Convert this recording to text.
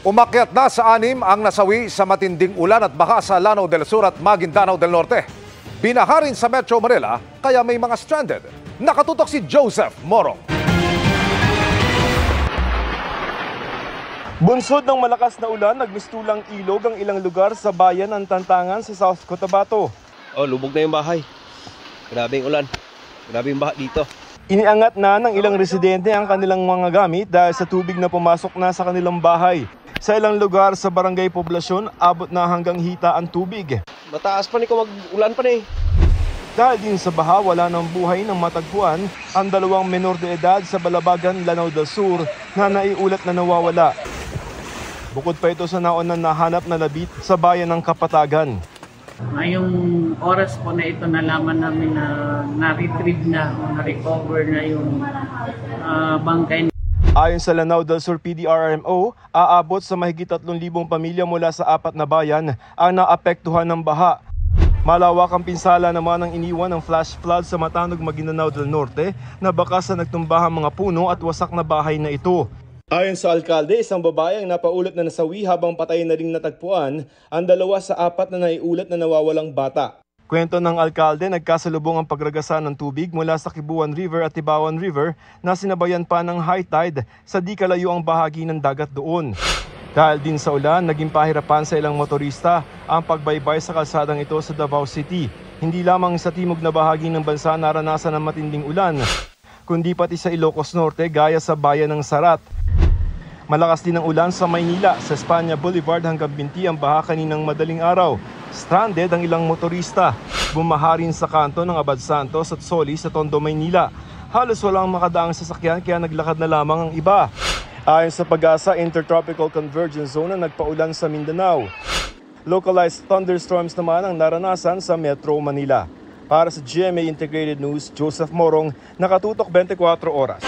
Umakyat na sa 6 ang nasawi sa matinding ulan at baha sa Lanao del Sur at Maguindanao del Norte. Binaha rin sa Metro Manila kaya may mga stranded. Nakatutok si Joseph Morong. Bunsod ng malakas na ulan, nagmistulang ilog ang ilang lugar sa bayan ng Tantangan sa South Cotabato. Lubog na yung bahay. Grabing ulan. Grabing baha dito. Iniangat na ng ilang residente ang kanilang mga gamit dahil sa tubig na pumasok na sa kanilang bahay. Sa ilang lugar sa barangay poblasyon, abot na hanggang hita ang tubig. Mataas pa ni kung mag-ulan pa ni. Dahil din sa baha, wala ng buhay ng matagpuan ang 2 menor de edad sa Balabagan, Lanao del Sur na naiulat na nawawala. Bukod pa ito sa naon na nahanap na labit sa bayan ng Kapatagan. Ngayong oras po na ito nalaman namin na na-retrieve na o na-recover na yung bangkay. Ayon sa Lanao del Sur PDRMO, aabot sa mahigit 3,000 pamilya mula sa 4 na bayan ang naapektuhan ng baha. Malawak ang pinsala naman ang iniwan ng flash flood sa Matanog, Maguindanao del Norte na bakas sa nagtumbahang mga puno at wasak na bahay na ito. Ayon sa alkalde, isang babae ang napaulat na nasawi habang patay na ring natagpuan ang 2 sa 4 na naiulat na nawawalang bata. Kwento ng alkalde, nagkasalubong ang pagragasa ng tubig mula sa Kibuan River at Tibawan River na sinabayan pa ng high tide sa di kalayo ang bahagi ng dagat doon. Dahil din sa ulan, naging pahirapan sa ilang motorista ang pagbaybay sa kalsadang ito sa Davao City. Hindi lamang sa timog na bahagi ng bansa naranasan ng matinding ulan, kundi pati sa Ilocos Norte gaya sa bayan ng Sarat. Malakas din ang ulan sa Maynila, sa Espanya Boulevard hanggang Binti ang baha kaninang madaling araw. Stranded ang ilang motorista. Bumaha rin sa kanto ng Abad Santos at Solis sa Tondo, Maynila. Halos walang makadaang sasakyan kaya naglakad na lamang ang iba. Ayon sa Pag-asa, Intertropical Convergence Zone na nagpaulan sa Mindanao. Localized thunderstorms naman ang naranasan sa Metro Manila. Para sa GMA Integrated News, Joseph Morong, nakatutok 24 oras.